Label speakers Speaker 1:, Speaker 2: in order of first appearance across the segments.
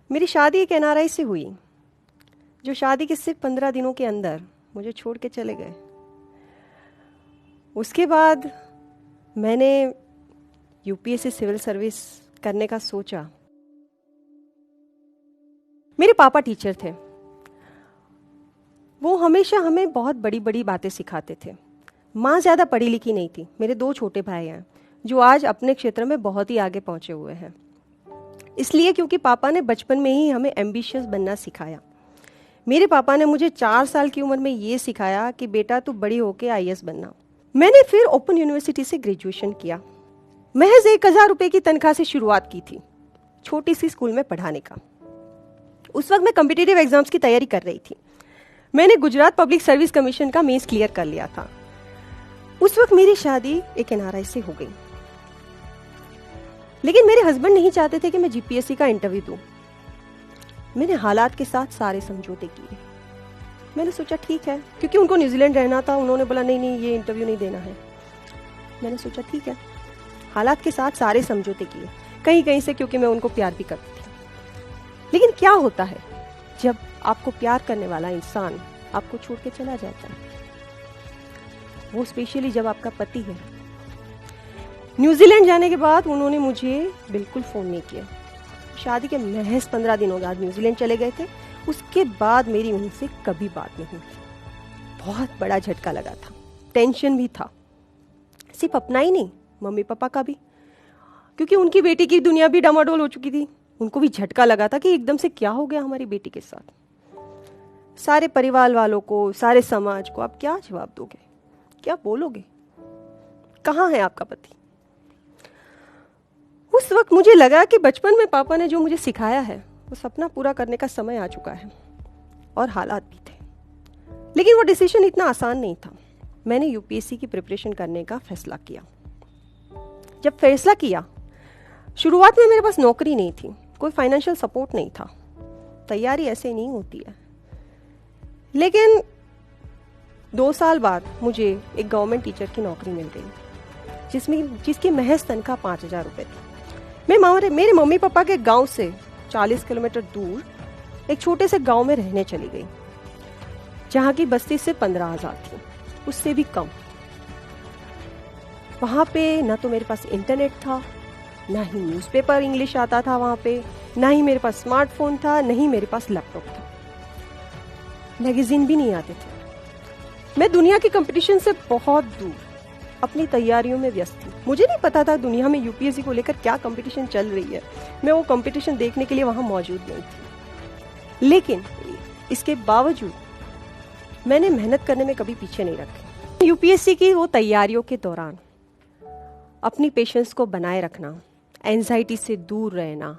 Speaker 1: मेरी शादी एक एनआरआई से हुई, जो शादी के सिर्फ 15 दिनों के अंदर मुझे छोड़ के चले गए। उसके बाद मैंने यूपीएससी सिविल सर्विस करने का सोचा। मेरे पापा टीचर थे, वो हमेशा हमें बहुत बड़ी बड़ी बातें सिखाते थे। माँ ज़्यादा पढ़ी लिखी नहीं थी। मेरे 2 छोटे भाई हैं जो आज अपने क्षेत्र में बहुत ही आगे पहुँचे हुए हैं, इसलिए क्योंकि पापा ने बचपन में ही हमें एम्बिशियस बनना सिखाया। मेरे पापा ने मुझे 4 साल की उम्र में ये सिखाया कि बेटा तू बड़ी होके आईएएस बनना। मैंने फिर ओपन यूनिवर्सिटी से ग्रेजुएशन किया। महज 1000 रुपये की तनख्वाह से शुरुआत की थी, छोटी सी स्कूल में पढ़ाने का। उस वक्त मैं कॉम्पिटिटिव एग्जाम्स की तैयारी कर रही थी। मैंने गुजरात पब्लिक सर्विस कमीशन का मेंस क्लियर कर लिया था। उस वक्त मेरी शादी एक एनआरआई से हो गई, लेकिन मेरे हस्बैंड नहीं चाहते थे कि मैं जीपीएससी का इंटरव्यू दूं। मैंने हालात के साथ सारे समझौते किए। मैंने सोचा ठीक है, क्योंकि उनको न्यूजीलैंड रहना था। उन्होंने बोला नहीं नहीं, ये इंटरव्यू नहीं देना है। मैंने सोचा ठीक है, हालात के साथ सारे समझौते किए, कहीं कहीं से, क्योंकि मैं उनको प्यार भी करती थी। लेकिन क्या होता है जब आपको प्यार करने वाला इंसान आपको छोड़ के चला जाता है, वो स्पेशली जब आपका पति है। न्यूजीलैंड जाने के बाद उन्होंने मुझे बिल्कुल फ़ोन नहीं किया। शादी के महज 15 दिनों बाद न्यूजीलैंड चले गए थे। उसके बाद मेरी उनसे कभी बात नहीं हुई। बहुत बड़ा झटका लगा था, टेंशन भी था, सिर्फ अपना ही नहीं, मम्मी पापा का भी, क्योंकि उनकी बेटी की दुनिया भी डामाडोल हो चुकी थी। उनको भी झटका लगा था कि एकदम से क्या हो गया हमारी बेटी के साथ। सारे परिवार वालों को, सारे समाज को आप क्या जवाब दोगे, क्या बोलोगे, कहाँ है आपका पति? उस वक्त मुझे लगा कि बचपन में पापा ने जो मुझे सिखाया है वो सपना पूरा करने का समय आ चुका है, और हालात भी थे। लेकिन वो डिसीजन इतना आसान नहीं था। मैंने यूपीएससी की प्रिपरेशन करने का फैसला किया। जब फैसला किया, शुरुआत में मेरे पास नौकरी नहीं थी, कोई फाइनेंशियल सपोर्ट नहीं था। तैयारी ऐसे नहीं होती है। लेकिन 2 साल बाद मुझे एक गवर्नमेंट टीचर की नौकरी मिल गई, जिसकी महज तनख्वाह 5000 रुपये थी। मैं मेरे मम्मी पापा के गांव से 40 किलोमीटर दूर एक छोटे से गांव में रहने चली गई, जहां की बस्ती सिर्फ 15,000 थी, उससे भी कम। वहां पे ना तो मेरे पास इंटरनेट था, ना ही न्यूज़पेपर इंग्लिश आता था वहां पे, ना ही मेरे पास स्मार्टफोन था, ना ही मेरे पास लैपटॉप था। मैगजीन भी नहीं आते थे। मैं दुनिया के कंपटीशन से बहुत दूर अपनी तैयारियों में व्यस्त थी। मुझे नहीं पता था दुनिया में यूपीएससी को लेकर क्या कंपटीशन चल रही है। मैं वो कंपटीशन देखने के लिए वहां मौजूद नहीं थी। लेकिन इसके बावजूद मैंने मेहनत करने में कभी पीछे नहीं रखी। यूपीएससी की वो तैयारियों के दौरान अपनी पेशेंस को बनाए रखना, एंजाइटी से दूर रहना,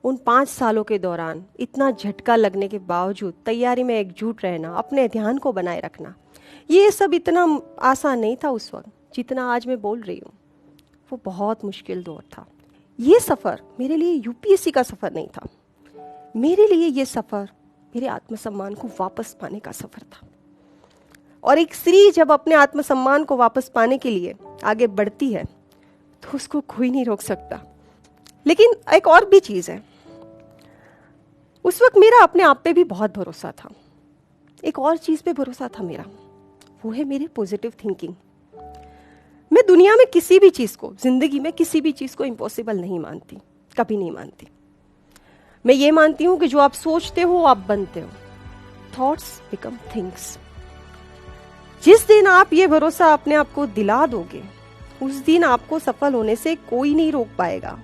Speaker 1: उन 5 सालों के दौरान इतना झटका लगने के बावजूद तैयारी में एकजुट रहना, अपने ध्यान को बनाए रखना, ये सब इतना आसान नहीं था उस वक्त जितना आज मैं बोल रही हूँ। वो बहुत मुश्किल दौर था। ये सफ़र मेरे लिए यूपीएससी का सफ़र नहीं था। मेरे लिए ये सफ़र मेरे आत्मसम्मान को वापस पाने का सफ़र था। और एक स्त्री जब अपने आत्मसम्मान को वापस पाने के लिए आगे बढ़ती है तो उसको कोई नहीं रोक सकता। लेकिन एक और भी चीज़ है, उस वक्त मेरा अपने आप पे भी बहुत भरोसा था। एक और चीज़ पे भरोसा था मेरा, वो है मेरी पॉजिटिव थिंकिंग। मैं दुनिया में किसी भी चीज़ को, जिंदगी में किसी भी चीज़ को इम्पॉसिबल नहीं मानती, कभी नहीं मानती। मैं ये मानती हूँ कि जो आप सोचते हो आप बनते हो। Thoughts become things. जिस दिन आप ये भरोसा अपने आप को दिला दोगे, उस दिन आपको सफल होने से कोई नहीं रोक पाएगा।